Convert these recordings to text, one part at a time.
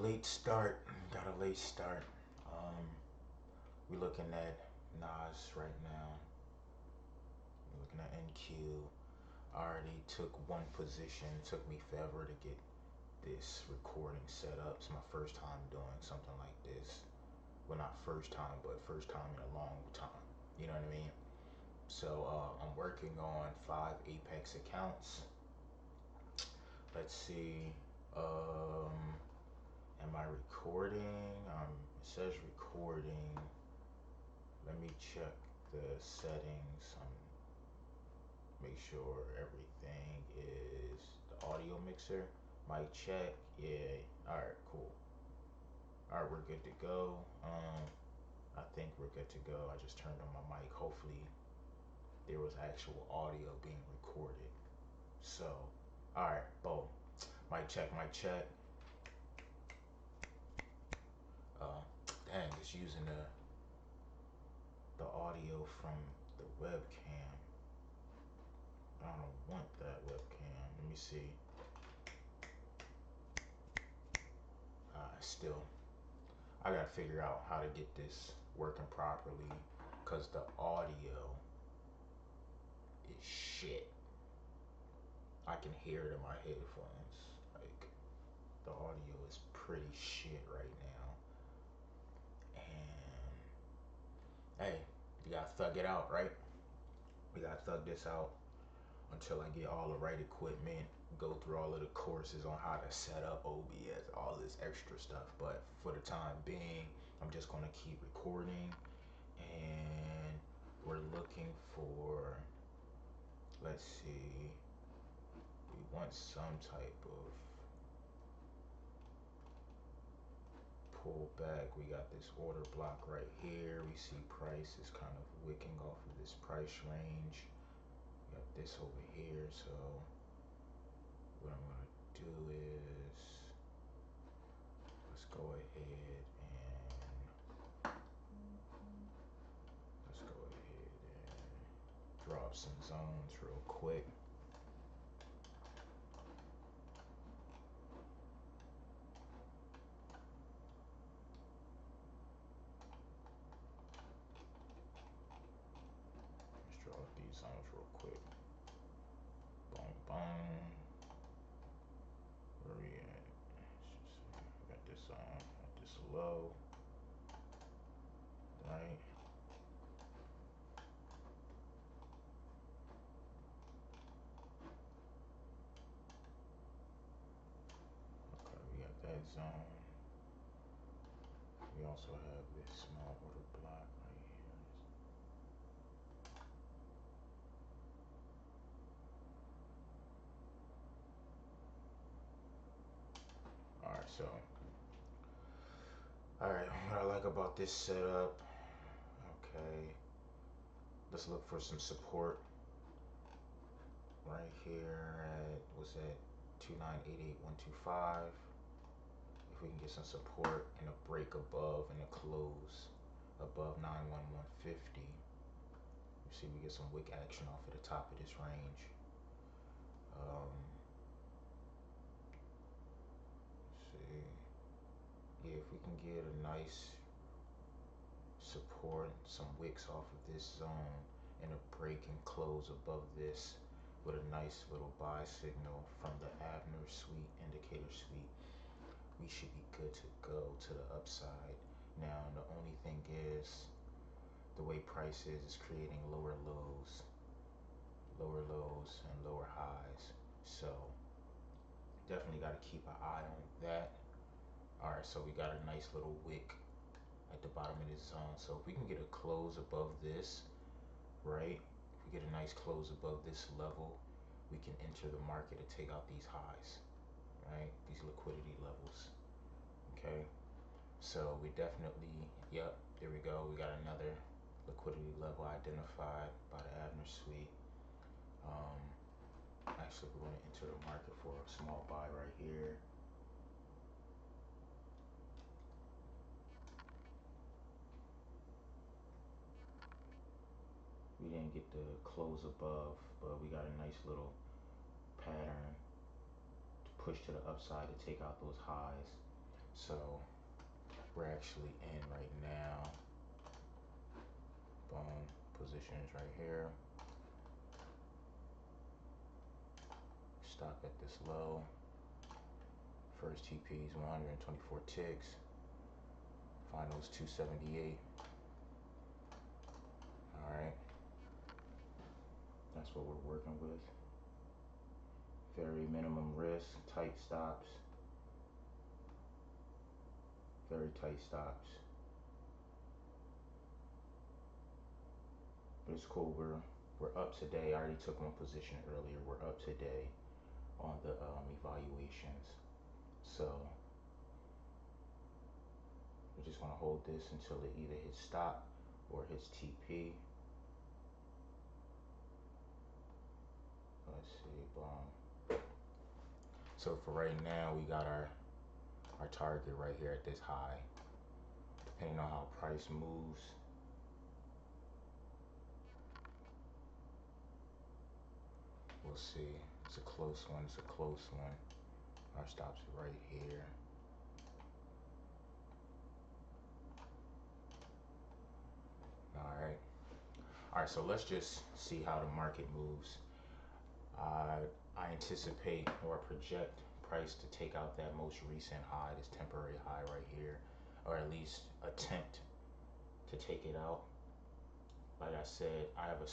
late start. Got a late start. We're looking at Nas right now. We're looking at NQ. I already took one position. It took me forever to get this recording set up. It's my first time doing something like this. Well, not first time, but first time in a long time. You know what I mean? So I'm working on 5 Apex accounts. Let's see. Am I recording? It says recording. Let me check the settings. Make sure everything is the audio mixer. Mic check. Yeah. All right. Cool. All right, we're good to go. I think we're good to go. I just turned on my mic. Hopefully, there was actual audio being recorded. So, all right, boom. Mic check. Mic check. Dang, it's using the audio from the webcam. I don't want that webcam. Let me see. Still, I gotta figure out how to get this working properly because the audio is shit. I can hear it in my headphones. Like, the audio is pretty shit right now. And hey, you gotta thug it out, right? We gotta thug this out until I get all the right equipment, go through all of the courses on how to set up OBS, all this extra stuff. But for the time being, I'm just gonna keep recording, and we're looking for, let's see, we want some type of pull back. We got this order block right here. We see price is kind of wicking off of this price range. We got this over here. So what I'm gonna do is let's go ahead and drop some zones real quick. Let's drop these zones real quick. Boom, boom. Where we at? I got this on, got this low, right? Okay, we got that zone. We also have this small order block right here. Alright, so alright, what I like about this setup, okay, let's look for some support right here at, what's that, 2988125. If we can get some support and a break above and a close above 91150, you see we get some wick action off at the top of this range. See, yeah, if we can get a nice support, some wicks off of this zone, and a break and close above this with a nice little buy signal from the Avnir suite, indicator suite, we should be good to go to the upside. Now, the only thing is, the way price is creating lower lows and lower highs. So definitely got to keep an eye on that. All right, so we got a nice little wick at the bottom of this zone. So if we can get a close above this, right? If we get a nice close above this level, we can enter the market to take out these highs, right? These liquidity levels. Okay, so we definitely, yep, there we go. We got another liquidity level identified by the Avnir suite. Actually, we're going to enter the market for a small buy right here. We didn't get the close above, but we got a nice little pattern to push to the upside to take out those highs. So we're actually in right now. Boom, positions right here. Stop at this low. First TP is 124 ticks. Final is 278. All right, that's what we're working with. Very minimum risk, tight stops. Very tight stops. But it's cool. We're up today. I already took one position earlier. We're up today on the evaluations. So we're just gonna hold this until it either hits stop or hits TP. Let's see, boom. So for right now, we got our target right here at this high. Depending on how price moves, we'll see. It's a close one. It's a close one. Our stop's right here. All right, so let's just see how the market moves. I anticipate or project price to take out that most recent high, this temporary high right here, or at least attempt to take it out. Like I said, I have a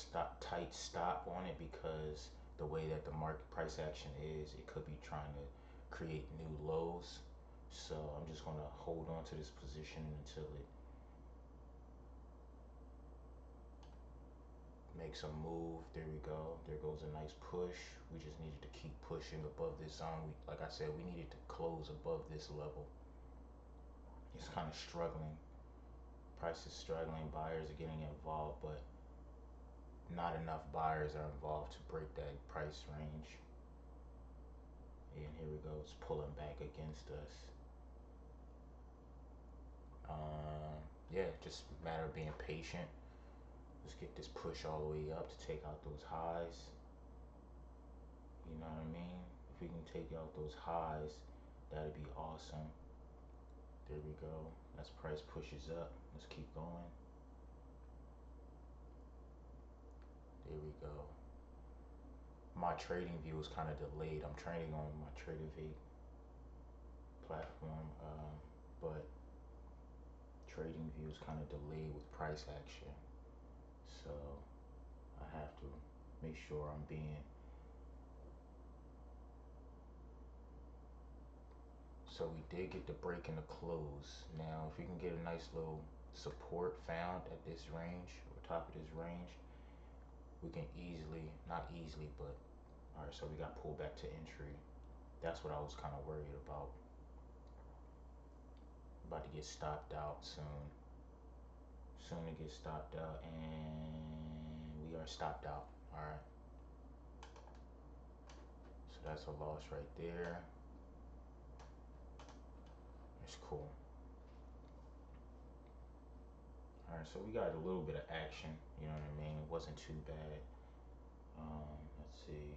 tight stop on it because the way that the market price action is, it could be trying to create new lows. So I'm just going to hold on to this position until it makes a move. There we go. There goes a nice push. We just needed to keep pushing above this zone. Like I said, we needed to close above this level. It's kind of struggling. Price is struggling. Buyers are getting involved, but not enough buyers are involved to break that price range. And here we go. It's pulling back against us. Yeah, just a matter of being patient. Let's get this push all the way up to take out those highs. You know what I mean? If we can take out those highs, that'd be awesome. There we go. As price pushes up, let's keep going. There we go. My trading view is kind of delayed. I'm trading on my TradeVate platform, but trading view is kind of delayed with price action. So I have to make sure I'm being. So we did get the break in the close. Now, if we can get a nice little support found at this range, or top of this range, we can easily, not easily, but all right, so we got pulled back to entry. That's what I was kind of worried about. About to get stopped out soon. Soon to get stopped out, and we are stopped out. All right. So that's a loss right there. It's cool. All right, so we got a little bit of action. You know what I mean? It wasn't too bad. Let's see.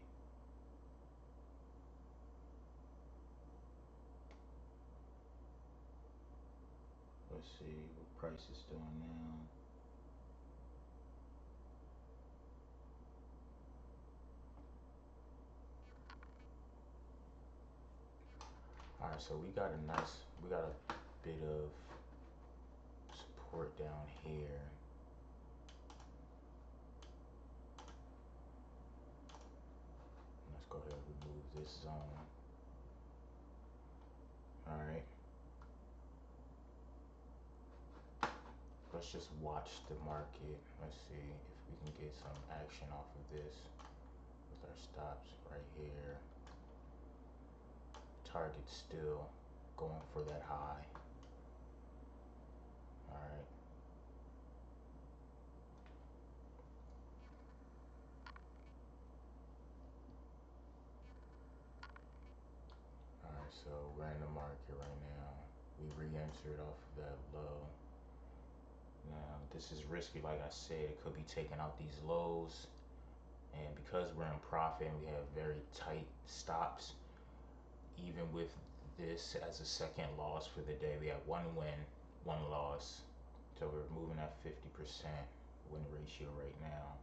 Let's see what price is doing now. All right, so we got a bit of support down here. Let's go ahead and remove this zone. All right. Let's just watch the market. Let's see if we can get some action off of this with our stops right here. Target still going for that high. All right. All right, so we're in the market right now. We re-entered off of that low. Now, this is risky, like I said. It could be taking out these lows. And because we're in profit and we have very tight stops, even with this as a second loss for the day. We have one win, one loss. So we're moving at 50% win ratio right now.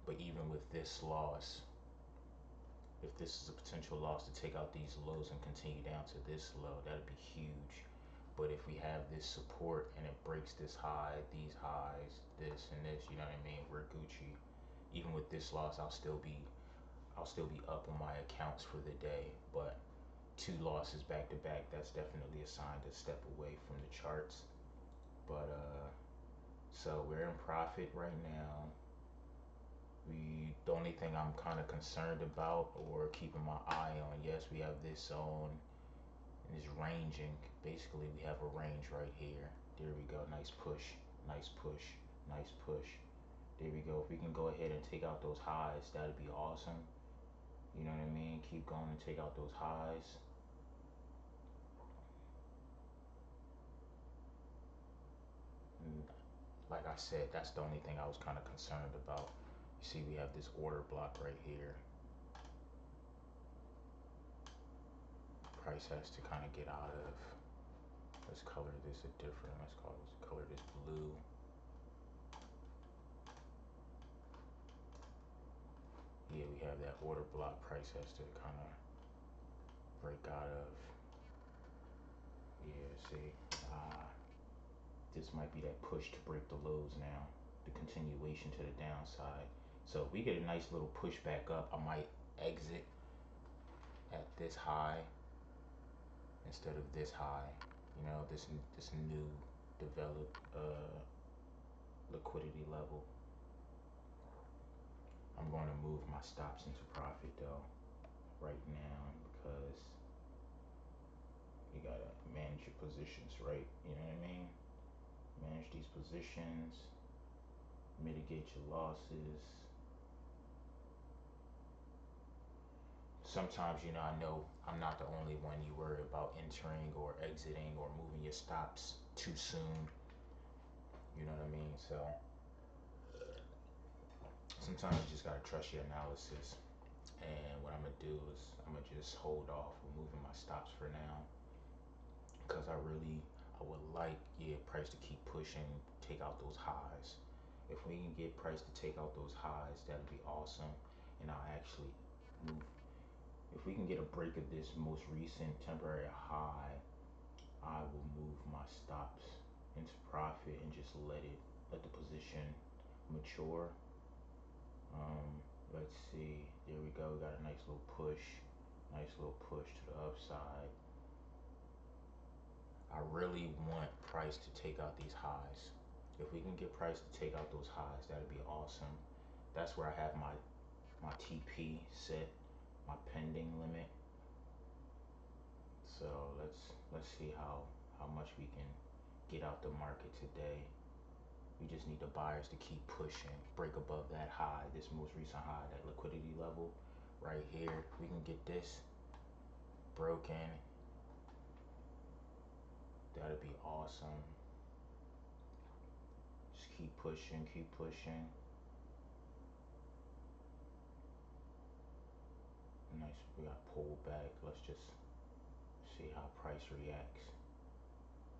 But even with this loss, if this is a potential loss to take out these lows and continue down to this low, that'd be huge. But if we have this support and it breaks this high, these highs, this and this, you know what I mean, we're Gucci. Even with this loss, I'll still be up on my accounts for the day. But two losses back to back, that's definitely a sign to step away from the charts. But so we're in profit right now. The only thing I'm kind of concerned about or keeping my eye on, yes, we have this zone and it's ranging. Basically, we have a range right here. There we go. Nice push, nice push, nice push. There we go. If we can go ahead and take out those highs, that'd be awesome. You know what I mean? Keep going and take out those highs. And like I said, that's the only thing I was kind of concerned about. You see, we have this order block right here. Price has to kind of get out of. Let's color this a different. Let's color this blue. Yeah, we have that order block. Price has to kind of break out of. Yeah, see, this might be that push to break the lows now. The continuation to the downside. So if we get a nice little push back up, I might exit at this high instead of this high. You know, this new developed liquidity level. I'm going to move my stops into profit though right now because you gotta manage your positions, right? You know what I mean? Manage these positions, mitigate your losses. Sometimes, you know, I know I'm not the only one you worry about entering or exiting or moving your stops too soon. You know what I mean? So sometimes you just gotta trust your analysis. And what I'm gonna do is I'm gonna just hold off with moving my stops for now, because I would like, yeah, price to keep pushing, take out those highs. If we can get price to take out those highs, that'd be awesome. And I'll actually move. If we can get a break of this most recent temporary high, I will move my stops into profit and just let the position mature. Let's see. There we go. We got a nice little push. Nice little push to the upside. I really want price to take out these highs. If we can get price to take out those highs, that'd be awesome. That's where I have my TP set, my pending limit. So let's see how much we can get out the market today. We just need the buyers to keep pushing, break above that high, this most recent high, that liquidity level right here. If we can get this broken, that'd be awesome. Just keep pushing, keep pushing. Nice, we got pulled back. Let's just see how price reacts.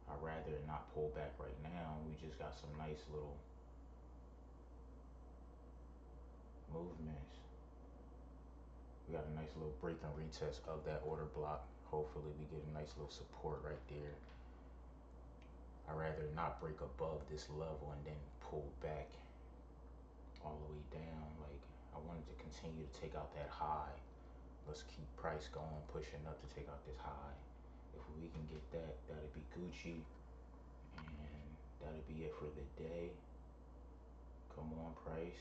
I'd rather not pull back right now. We just got some nice little movements. We got a nice little break and retest of that order block. Hopefully we get a nice little support right there. I'd rather not break above this level and then pull back all the way down. Like, I wanted to continue to take out that high. Let's keep price going, pushing up to take out this high. If we can get that, that'd be Gucci. And that'd be it for the day. Come on, price.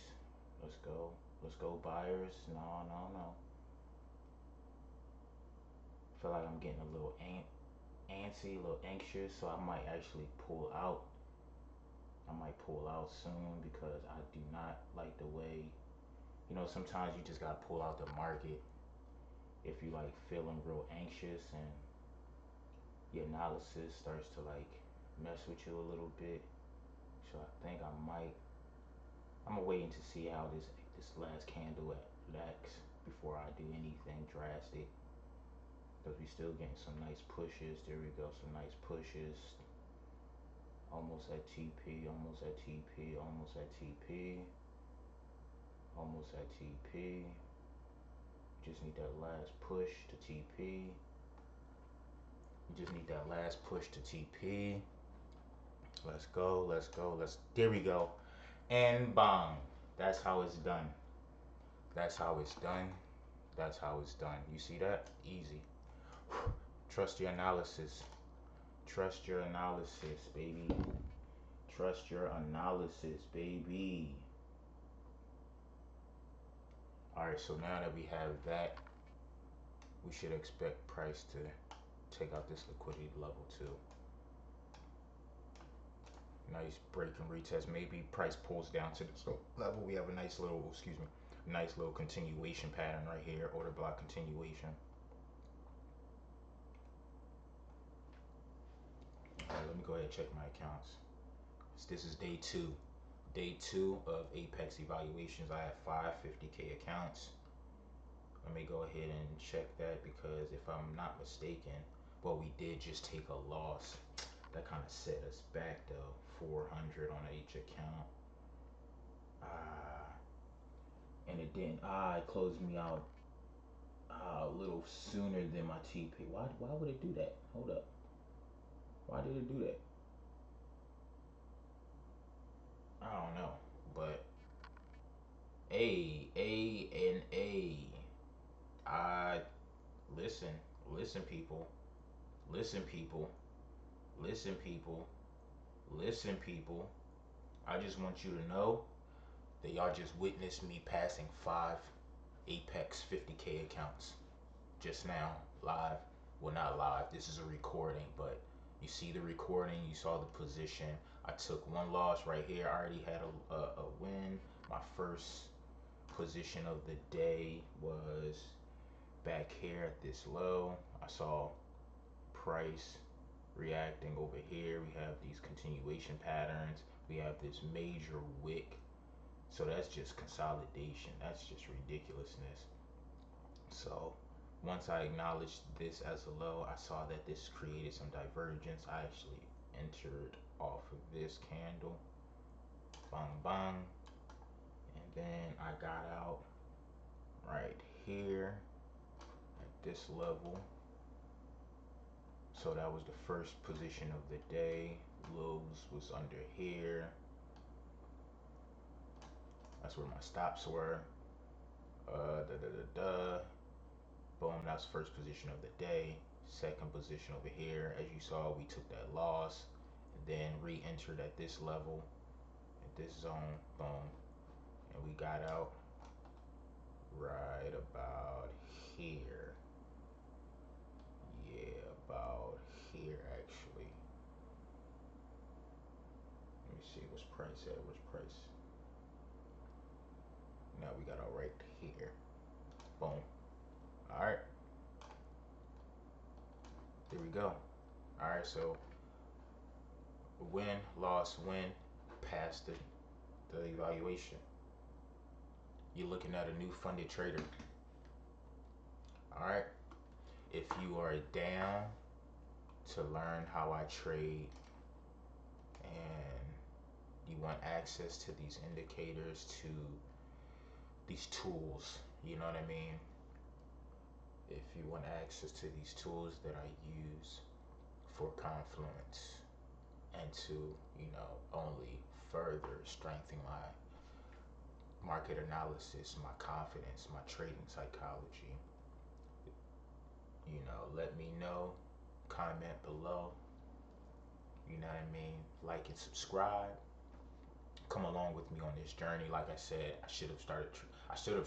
Let's go. Let's go, buyers. No, no, no. I feel like I'm getting a little antsy, a little anxious, so I might actually pull out. I might pull out soon because I do not like the way, you know, sometimes you just gotta pull out the market if you like feeling real anxious and your analysis starts to like mess with you a little bit. So I think I'm waiting to see how this last candle acts before I do anything drastic. because we still getting some nice pushes. There we go, some nice pushes. Almost at TP, almost at TP, almost at TP, almost at TP. Just need that last push to TP. You just need that last push to TP. Let's go, let's go, there we go. And bang. That's how it's done. That's how it's done. That's how it's done. You see that? Easy. Trust your analysis. Trust your analysis, baby. Trust your analysis, baby. Alright, so now that we have that, we should expect price to take out this liquidity level too. Nice break and retest. Maybe price pulls down to this level. We have a nice little, excuse me, nice little continuation pattern right here. Order block continuation. Alright, let me go ahead and check my accounts. This is day two. Day two of Apex evaluations. I have 5 50K accounts. Let me go ahead and check that, because if I'm not mistaken, well, we did just take a loss. That kind of set us back though. 400 on each account. And it didn't. It closed me out a little sooner than my TP. Why would it do that? Hold up. Why did it do that? I don't know. But A. I listen, listen, people, listen, people, listen, people, listen, people. I just want you to know that y'all just witnessed me passing 5 Apex 50K accounts just now, live. Well, not live. This is a recording, but you see the recording. You saw the position. I took one loss right here. I already had a win. My first position of the day was back here at this low. I saw price reacting over here. We have these continuation patterns. We have this major wick. So that's just consolidation. That's just ridiculousness. So once I acknowledged this as a low, I saw that this created some divergence. I actually entered off of this candle. Bang, bang. And then I got out right here at this level. So that was the first position of the day. Lows was under here. That's where my stops were. Boom, that's first position of the day. Second position over here. As you saw, we took that loss and then re-entered at this level, at this zone. Boom. And we got out right about here. Yeah, about here actually. Let me see, what's price at? What's price? Now we got out right here. Boom. Alright. There we go. Alright, so win, loss, win, pass the evaluation. You're looking at a new funded trader. Alright. If you are down to learn how I trade and you want access to these indicators, to these tools, you know what I mean? If you want access to these tools that I use for confluence and to, only further strengthen my market analysis, my confidence, my trading psychology, let me know, comment below, you know what I mean? Like and subscribe. Come along with me on this journey. Like I said, I should have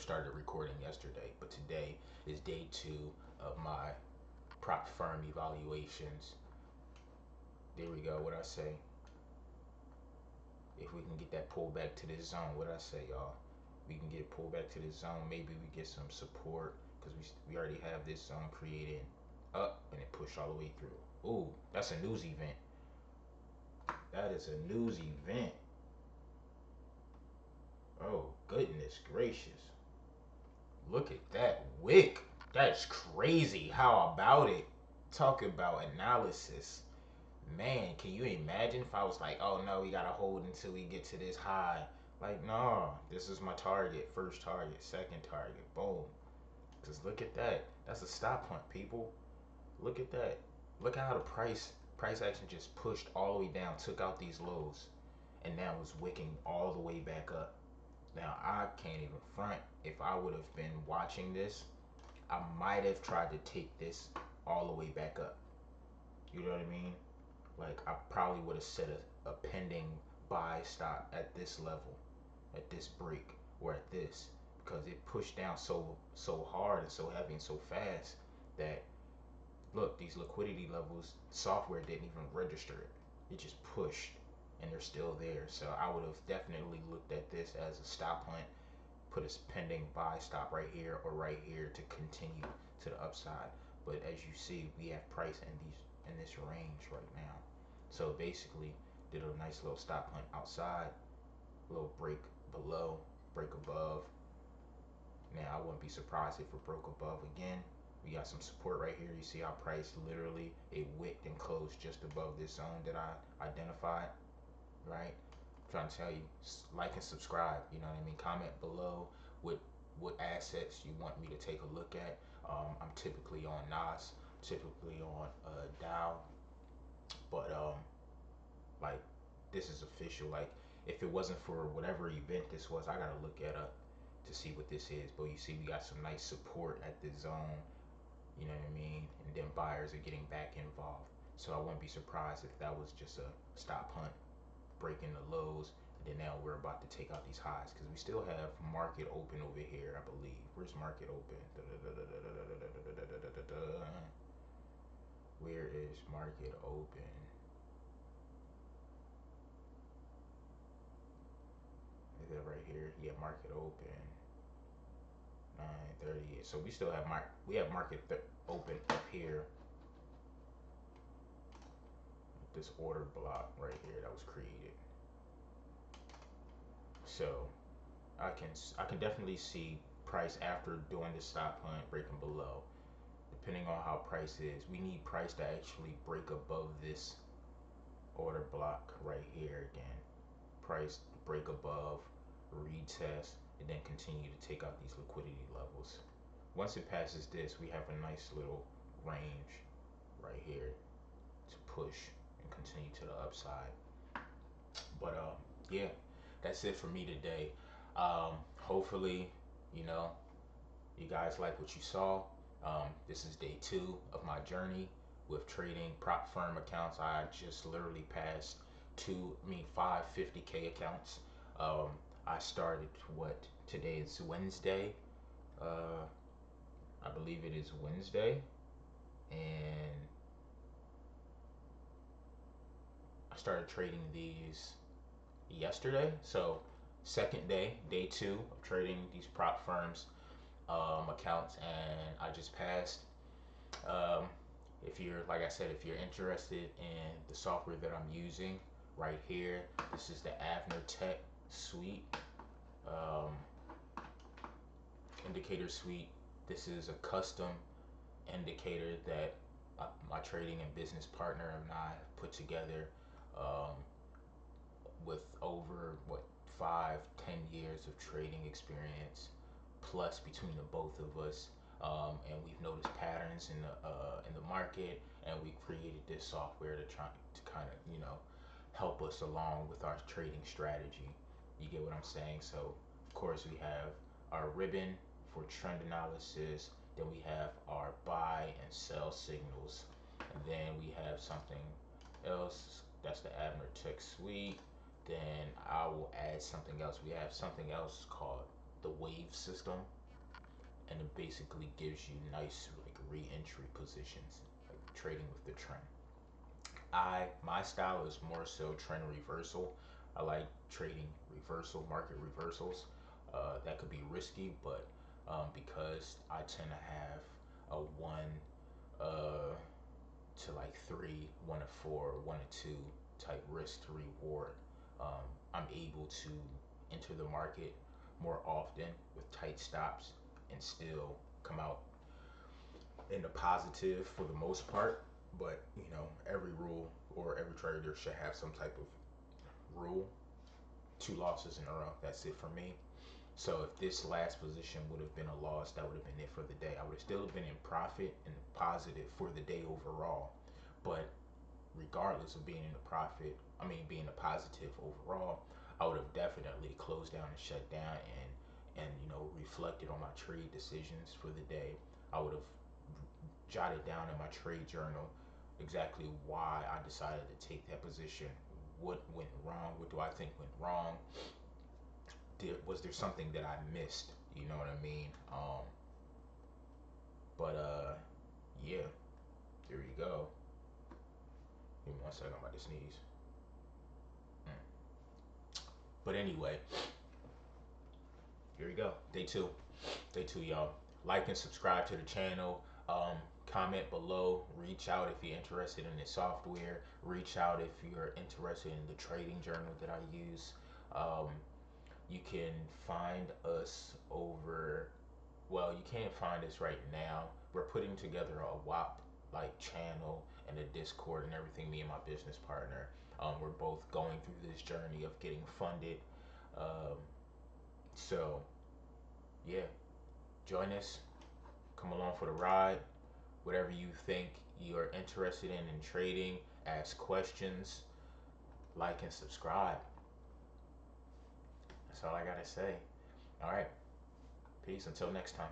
started recording yesterday, but today is day 2 of my prop firm evaluations. There we go. What I say? If we can get that pull back to this zone, what I say, y'all? We can get pulled back to this zone. Maybe we get some support, because we already have this zone created up, and it pushed all the way through. Ooh, that's a news event. That is a news event. Oh, goodness gracious. Look at that wick. That's crazy. How about it? Talk about analysis. Man, can you imagine if I was like, oh no, we gotta hold until we get to this high? Like, no, this is my target. First target, second target. Boom. Because look at that. That's a stop hunt, people. Look at that. Look at how the price action just pushed all the way down, took out these lows, and now it's wicking all the way back up. Now I can't even front. If I would have been watching this, I might have tried to take this all the way back up. You know what I mean? Like I probably would have set a pending buy stop at this level, at this break, or at this, because it pushed down so hard and so heavy and so fast that look, these liquidity levels, software didn't even register it. It just pushed and they're still there. So I would have definitely looked at this as a stop hunt, put a pending buy stop right here or right here to continue to the upside. But as you see, we have price in this range right now. So basically, did a nice little stop hunt outside, a little break below, break above. Now I wouldn't be surprised if it broke above again. We got some support right here. You see our price literally it wicked and closed just above this zone that I identified, right? I'm trying to tell you, like and subscribe. You know what I mean. Comment below what assets you want me to take a look at. I'm typically on Nas, typically on Dow, but like this is official. Like if it wasn't for whatever event this was, I gotta look at to see what this is. But you see, we got some nice support at this zone. You know what I mean? And then buyers are getting back involved. So I wouldn't be surprised if that was just a stop hunt, breaking the lows, and then now we're about to take out these highs because we still have market open over here, I believe. Where's market open? Where is market open? Is that right here? Yeah, market open. 9:30. So we still have market open up here. This order block right here that was created. So I can definitely see price after doing the stop hunt breaking below. Depending on how price is, we need price to actually break above this order block right here again. Price break above, retest, and then continue to take out these liquidity levels. Once it passes this, we have a nice little range right here to push and continue to the upside. But yeah, that's it for me today. Hopefully, you know, you guys like what you saw. This is day 2 of my journey with trading prop firm accounts. I just literally passed 550K accounts. Um, I started what today is Wednesday. Uh, I believe it is Wednesday, and I started trading these yesterday. So second day, day 2 of trading these prop firms accounts, and I just passed. Um, if you're, like I said, if you're interested in the software that I'm using right here, this is the Avnir Tech Suite, um, indicator suite. This is a custom indicator that my trading and business partner and I put together um, with over 5-10 years of trading experience plus between the both of us, and we've noticed patterns in the market, and we created this software to try to kind of help us along with our trading strategy. You get what I'm saying? So of course we have our ribbon for trend analysis, then we have our buy and sell signals, and then we have something else, that's the Avnir Tech Suite. Then I will add something else. We have something else called the wave system, and it basically gives you nice like re-entry positions, like trading with the trend. My style is more so trend reversal. I like trading reversal, market reversals. That could be risky, but because I tend to have a 1 to 3, 1 to 4, 1 to 2 type risk to reward. I'm able to enter the market more often with tight stops and still come out in the positive for the most part, but you know, every rule or every trader should have some type of rule. 2 losses in a row. That's it for me. So if this last position would have been a loss, that would have been it for the day. I would have still been in profit and positive for the day overall. But regardless of being in the profit, I mean being a positive overall, I would have definitely closed down and shut down and you know reflected on my trade decisions for the day. I would have jotted down in my trade journal exactly why I decided to take that position. What went wrong? What do I think went wrong? Was there something that I missed? You know what I mean? But yeah, there you go. Give me 1 second, I'm about to sneeze. But anyway, here we go. Day two. Day two, y'all. Like and subscribe to the channel. Comment below. Reach out if you're interested in this software. Reach out if you're interested in the trading journal that I use. Um, you can find us over. Well, you can't find us right now. We're putting together a WAP like channel and a Discord and everything. Me and my business partner. We're both going through this journey of getting funded. Um, so yeah, join us. Come along for the ride. Whatever you think you're interested in trading, ask questions, like and subscribe. That's all I gotta say. All right, peace until next time.